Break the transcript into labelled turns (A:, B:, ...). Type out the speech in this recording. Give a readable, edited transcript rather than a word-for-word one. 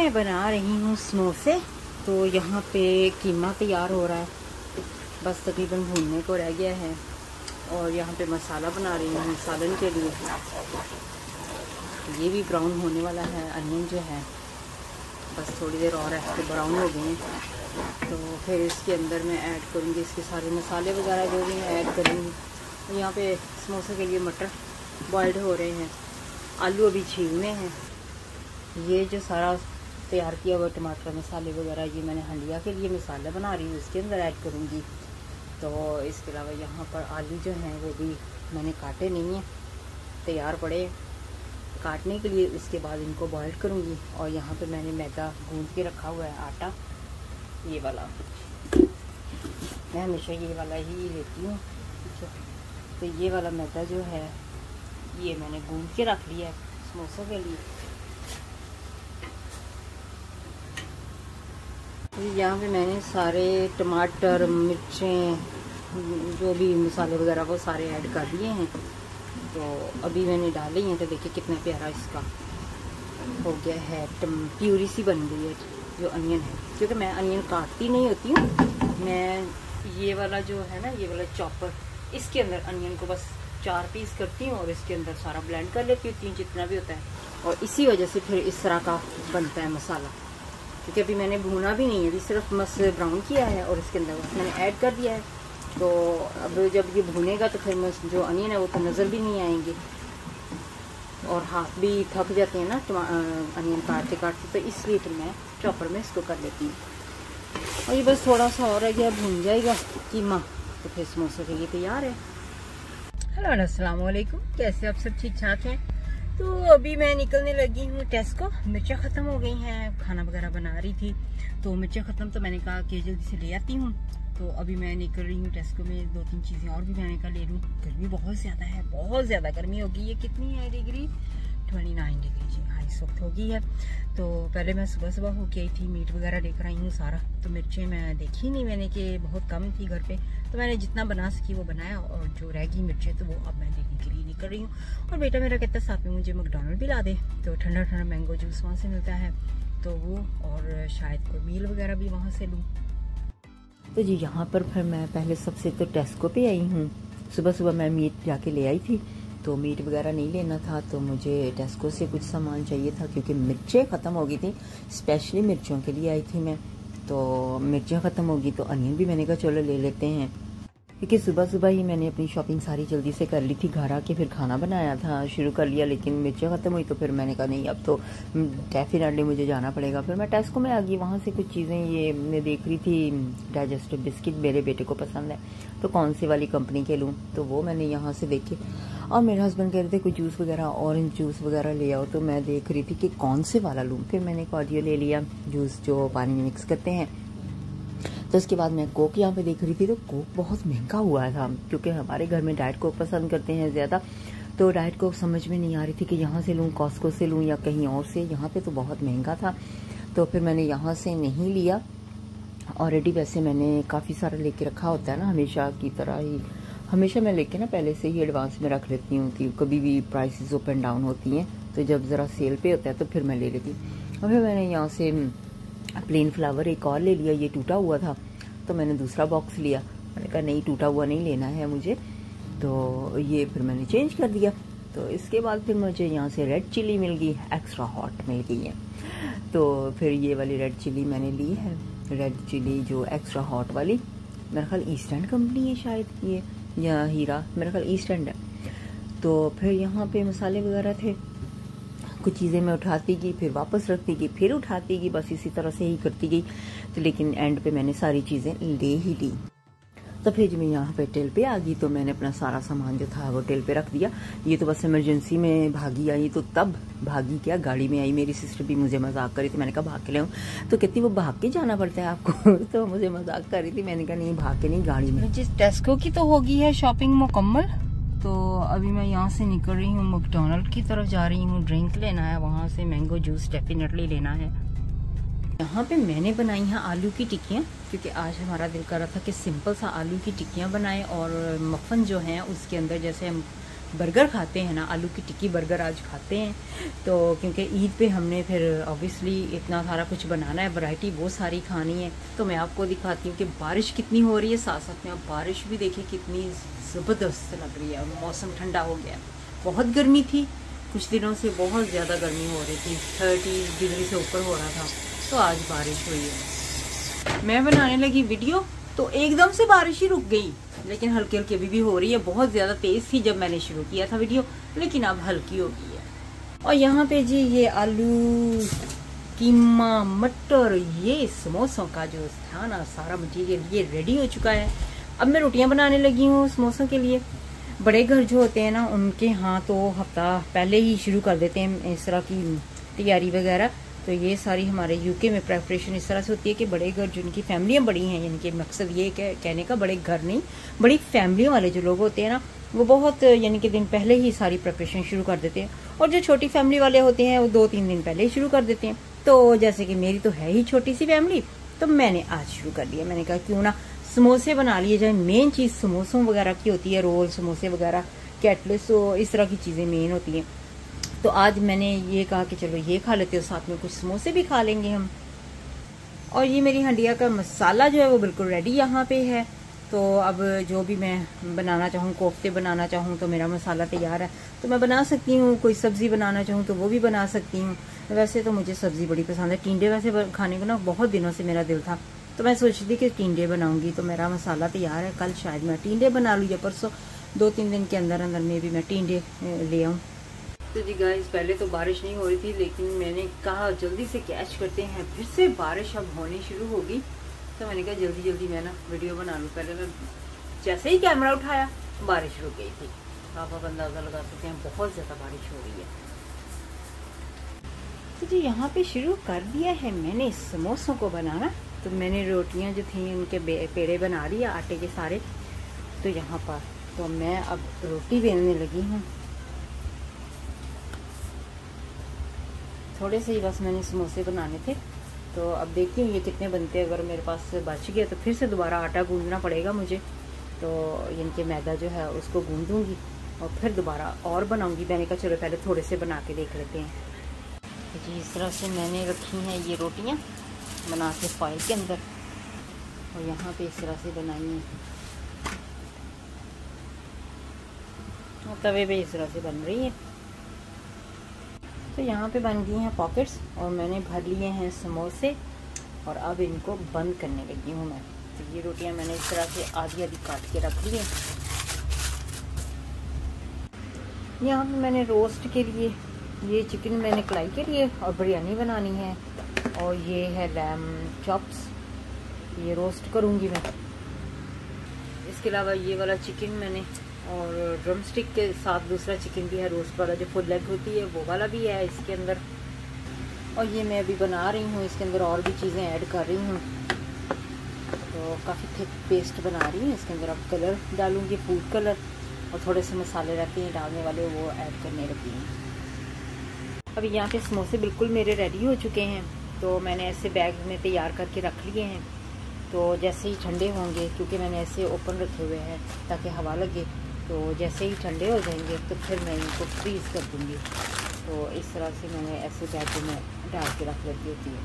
A: मैं बना रही हूँ समोसे। तो यहाँ पे कीमा तैयार हो रहा है, बस तकरीबन भूनने को रह गया है। और यहाँ पे मसाला बना रही हूँ सालन के लिए। ये भी ब्राउन होने वाला है। अनियन जो है बस थोड़ी देर और है तो ब्राउन हो गए हैं। तो फिर इसके अंदर मैं ऐड करूँगी इसके सारे मसाले वगैरह जो भी मैं ऐड करूँगी। यहाँ पे समोसे के लिए मटर बॉइल्ड हो रहे हैं, आलू अभी छीलने हैं। ये जो सारा तैयार किया हुआ टमाटर मसाले वगैरह ये मैंने हंडिया के लिए मसाला बना रही हूँ, इसके अंदर ऐड करूँगी। तो इसके अलावा यहाँ पर आलू जो हैं वो भी मैंने काटे नहीं हैं, तैयार पड़े काटने के लिए। इसके बाद इनको बॉइल करूँगी। और यहाँ पे मैंने मैदा गूंद के रखा हुआ है, आटा ये वाला। मैं हमेशा ये वाला ही लेती हूँ, ठीक है। तो ये वाला मैदा जो है ये मैंने गूंद के रख लिया है समोसों के लिए। यहाँ पे मैंने सारे टमाटर मिर्चें जो भी मसाले वगैरह वो सारे ऐड कर दिए हैं। तो अभी मैंने डाले हैं, तो देखिए कितना प्यारा इसका हो गया है। प्यूरी सी बन गई है जो अनियन है, क्योंकि मैं अनियन काटती नहीं होती हूँ। मैं ये वाला जो है ना, ये वाला चॉपर, इसके अंदर अनियन को बस 4 पीस करती हूँ और इसके अंदर सारा ब्लेंड कर लेती हूँ, 3 जितना भी होता है। और इसी वजह से फिर इस तरह का बनता है मसाला, क्योंकि अभी मैंने भूना भी नहीं है, अभी सिर्फ बस ब्राउन किया है और इसके अंदर बस मैंने ऐड कर दिया है। तो अब जब ये भूनेगा तो फिर जो अनियन है वो तो नज़र भी नहीं आएंगे और हाथ भी थक जाते हैं ना अनियन काटते काटते। तो इसलिए फिर मैं चॉपर में इसको कर लेती हूँ। और ये बस थोड़ा सा और रह गया, भून जाएगा कीमा, तो फिर समोसे के लिए तैयार है। हेलो अस्सलाम वालेकुम, कैसे आप सब ठीक ठाक हैं? तो अभी मैं निकलने लगी हूँ टेस्को। मिर्चें ख़त्म हो गई हैं, खाना वगैरह बना रही थी तो मिर्चें ख़त्म, तो मैंने कहा कि जल्दी से ले आती हूँ। तो अभी मैं निकल रही हूँ टेस्को में, 2-3 चीज़ें और भी मैंने कहा ले लूँ। गर्मी बहुत ज़्यादा है, बहुत ज़्यादा गर्मी होगी। ये कितनी है डिग्री? 29 डिग्री जी हाँ, इस वक्त होगी है। तो पहले मैं सुबह सुबह होके आई थी, मीट वगैरह लेकर आई हूँ सारा। तो मिर्चें मैं देखी नहीं मैंने कि बहुत कम थी घर पे, तो मैंने जितना बना सकी वो बनाया। और जो रह गई मिर्चें तो वो अब मैं लेने के लिए निकल रही हूँ। और बेटा मेरा कहता है साथ में मुझे मैकडॉनल्ड भी ला दे, तो ठंडा ठंडा मैंगो जूस वहाँ से मिलता है तो वो, और शायद कोई मील वगैरह भी वहाँ से लूँ। तो जी यहाँ पर फिर मैं पहले सबसे तो टेस्को पे आई हूँ। सुबह सुबह मैं मीट जाके ले आई थी, तो मीट वगैरह नहीं लेना था, तो मुझे टेस्को से कुछ सामान चाहिए था क्योंकि मिर्चें ख़त्म हो गई थी। स्पेशली मिर्चों के लिए आई थी मैं, तो मिर्चें ख़त्म हो गई तो अनियन भी मैंने कहा चलो ले लेते हैं। क्योंकि सुबह सुबह ही मैंने अपनी शॉपिंग सारी जल्दी से कर ली थी, घर आके फिर खाना बनाया था, शुरू कर लिया, लेकिन मिर्चें ख़त्म हुई तो फिर मैंने कहा नहीं अब तो डेफिनेटली मुझे जाना पड़ेगा। फिर मैं टेस्को में आ गई, वहाँ से कुछ चीज़ें ये मैं देख रही थी, डाइजेस्टिव बिस्किट मेरे बेटे को पसंद है तो कौन सी वाली कंपनी के लूँ, तो वो मैंने यहाँ से देखे। और मेरे हस्बैंड कह रहे थे कोई जूस वगैरह, ऑरेंज जूस वगैरह ले आओ, तो मैं देख रही थी कि कौन से वाला लूँ। फिर मैंने कॉर्डियो ले लिया, जूस जो पानी में मिक्स करते हैं। तो उसके बाद मैं कोक यहाँ पे देख रही थी, तो कोक बहुत महंगा हुआ था क्योंकि हमारे घर में डाइट कोक पसंद करते हैं ज़्यादा। तो डाइट कोक समझ में नहीं आ रही थी कि यहाँ से लूँ, कॉस्को से लूँ या कहीं और से। यहाँ पे तो बहुत महंगा था, तो फिर मैंने यहाँ से नहीं लिया। ऑलरेडी वैसे मैंने काफ़ी सारा लेके रखा होता है ना, हमेशा की तरह ही हमेशा मैं लेके ना पहले से ही एडवांस में रख लेती हूँ कि कभी भी प्राइसेस अप एंड डाउन होती हैं, तो जब ज़रा सेल पे होता है तो फिर मैं ले लेती हूँ। और फिर मैंने यहाँ से प्लेन फ्लावर एक और ले लिया, ये टूटा हुआ था तो मैंने दूसरा बॉक्स लिया। मैंने कहा नहीं टूटा हुआ नहीं लेना है मुझे, तो ये फिर मैंने चेंज कर दिया। तो इसके बाद फिर मुझे यहाँ से रेड चिली मिल गई, एक्स्ट्रा हॉट मिल गई है, तो फिर ये वाली रेड चिली मैंने ली है। रेड चिली जो एक्स्ट्रा हॉट वाली, मेरा ख्याल ईस्ट एंड कंपनी है शायद ये, या हीरा, मेरा ख्याल ईस्ट एंड है। तो फिर यहाँ पे मसाले वगैरह थे, कुछ चीज़ें मैं उठाती गई फिर वापस रखती गई फिर उठाती गई, बस इसी तरह से ही करती गई। तो लेकिन एंड पे मैंने सारी चीज़ें ले ही ली। तो फिर जब मैं यहाँ पे टेल पे आ गई तो मैंने अपना सारा सामान जो था वो टेल पे रख दिया। ये तो बस इमरजेंसी में भागी आई, तो तब भागी क्या गाड़ी में आई। मेरी सिस्टर भी मुझे मजाक कर रही थी, मैंने कहा भाग के ले आऊँ, तो कहती वो भाग के जाना पड़ता है आपको तो मुझे मजाक कर रही थी, मैंने कहा नहीं भाग के नहीं, गाड़ी में। जिस टेस्को की तो होगी है शॉपिंग मुकम्मल। तो अभी मैं यहाँ से निकल रही हूँ, मैकडॉनल्ड की तरफ जा रही हूँ, ड्रिंक लेना है, वहाँ से मैंगो जूस डेफिनेटली लेना है। यहाँ पे मैंने बनाई हैं आलू की टिक्कियाँ, क्योंकि आज हमारा दिल कर रहा था कि सिंपल सा आलू की टिक्कियाँ बनाएं और मफ़न जो हैं उसके अंदर जैसे हम बर्गर खाते हैं ना, आलू की टिक्की बर्गर आज खाते हैं। तो क्योंकि ईद पे हमने फिर ऑब्वियसली इतना सारा कुछ बनाना है, वैरायटी बहुत सारी खानी है। तो मैं आपको दिखाती हूँ कि बारिश कितनी हो रही है, साथ साथ में आप बारिश भी देखिए कितनी ज़बरदस्त लग रही है। मौसम ठंडा हो गया, बहुत गर्मी थी कुछ दिनों से, बहुत ज़्यादा गर्मी हो रही थी, 30 डिग्री से ऊपर हो रहा था। तो आज बारिश हुई है। मैं बनाने लगी वीडियो तो एकदम से बारिश ही रुक गई, लेकिन हल्की हल्की अभी भी हो रही है। बहुत ज़्यादा तेज़ थी जब मैंने शुरू किया था वीडियो, लेकिन अब हल्की हो गई है। और यहाँ पे जी ये आलू, कीमा, मटर, ये समोसों का जो था ना सारा मटीरियल ये रेडी हो चुका है। अब मैं रोटियां बनाने लगी हूँ समोसों के लिए। बड़े घर जो होते हैं ना उनके यहाँ तो हफ्ता पहले ही शुरू कर देते हैं इस तरह की तैयारी वगैरह। तो ये सारी हमारे यूके में प्रेपरेशन इस तरह से होती है कि बड़े घर जिनकी फैमिलियाँ बड़ी हैं, यानी कि मकसद ये कहने का बड़े घर नहीं, बड़ी फैमिलियों वाले जो लोग होते हैं ना वो बहुत यानी कि दिन पहले ही सारी प्रेपरेशन शुरू कर देते हैं। और जो छोटी फैमिली वाले होते हैं वो 2-3 दिन पहले ही शुरू कर देते हैं। तो जैसे कि मेरी तो है ही छोटी सी फैमिली, तो मैंने आज शुरू कर दिया। मैंने कहा क्यों ना समोसे बना लिए जाए। मेन चीज़ समोसों वगैरह की होती है, रोल, समोसे वगैरह, कैटलेस, तो इस तरह की चीज़ें मेन होती हैं। तो आज मैंने ये कहा कि चलो ये खा लेते हो, साथ में कुछ समोसे भी खा लेंगे हम। और ये मेरी हंडिया का मसाला जो है वो बिल्कुल रेडी यहाँ पे है। तो अब जो भी मैं बनाना चाहूँ, कोफ्ते बनाना चाहूँ तो मेरा मसाला तैयार है, तो मैं बना सकती हूँ। कोई सब्ज़ी बनाना चाहूँ तो वो भी बना सकती हूँ। वैसे तो मुझे सब्ज़ी बड़ी पसंद है। टिंडे वैसे खाने को ना बहुत दिनों से मेरा दिल था, तो मैं सोची थी कि टिंडे बनाऊंगी। तो मेरा मसाला तैयार है, कल शायद मैं टिंडे बना लूँ या परसों, 2-3 दिन के अंदर अंदर में भी मैं टिंडे ले आऊँ। तो जी गाइस, पहले तो बारिश नहीं हो रही थी, लेकिन मैंने कहा जल्दी से कैच करते हैं। फिर से बारिश अब होनी शुरू होगी, तो मैंने कहा जल्दी जल्दी मैं ना वीडियो बना लूँ। पहले मैं जैसे ही कैमरा उठाया बारिश रुक गई थी। आप अंदाज़ा लगा सकते हैं बहुत ज़्यादा बारिश हो रही है। तो जी यहाँ पे शुरू कर दिया है मैंने समोसों को बनाना। तो मैंने रोटियाँ जो थी उनके पेड़े बना लिए आटे के सारे। तो यहाँ पर तो मैं अब रोटी बेलने लगी हूँ। थोड़े से ही बस मैंने समोसे बनाने थे, तो अब देखती हूँ ये कितने बनते हैं। अगर मेरे पास बच गया तो फिर से दोबारा आटा गूंदना पड़ेगा मुझे। तो इनके मैदा जो है उसको गूंदूंगी और फिर दोबारा और बनाऊंगी। मैंने कहा चलो पहले थोड़े से बना के देख लेते हैं। जी इस तरह से मैंने रखी हैं ये रोटियाँ बना के फॉइल के अंदर, और यहाँ पे इस तरह से बनाई हैं तवे पे इस तरह से बन रही है। तो यहाँ पे बन गई हैं पॉकेट्स और मैंने भर लिए हैं समोसे, और अब इनको बंद करने लगी हूँ मैं। तो ये रोटियाँ मैंने इस तरह से आधी आधी काट के रख ली हैं। यहाँ पे मैंने रोस्ट के लिए ये चिकन मैंने कढ़ाई के लिए और बिरयानी बनानी है, और ये है लैम चॉप्स, ये रोस्ट करूँगी मैं। इसके अलावा ये वाला चिकन मैंने, और ड्रम स्टिक के साथ दूसरा चिकन भी है रोस्ट वाला, जो फुल लेग होती है वो वाला भी है इसके अंदर। और ये मैं अभी बना रही हूँ, इसके अंदर और भी चीज़ें ऐड कर रही हूँ। तो काफ़ी थिक पेस्ट बना रही हूँ। इसके अंदर अब कलर डालूँगी, फूड कलर, और थोड़े से मसाले रहते हैं डालने वाले, वो ऐड करने लगी हूँ। अभी यहाँ पे समोसे बिल्कुल मेरे रेडी हो चुके हैं। तो मैंने ऐसे बैग में तैयार करके रख लिए हैं। तो जैसे ही ठंडे होंगे, क्योंकि मैंने ऐसे ओपन रखे हुए हैं ताकि हवा लगे, तो जैसे ही ठंडे हो जाएंगे तो फिर मैं इनको फ्रीज़ कर दूँगी। तो इस तरह से मैंने ऐसे बैग में डाल के रख लेती होती है।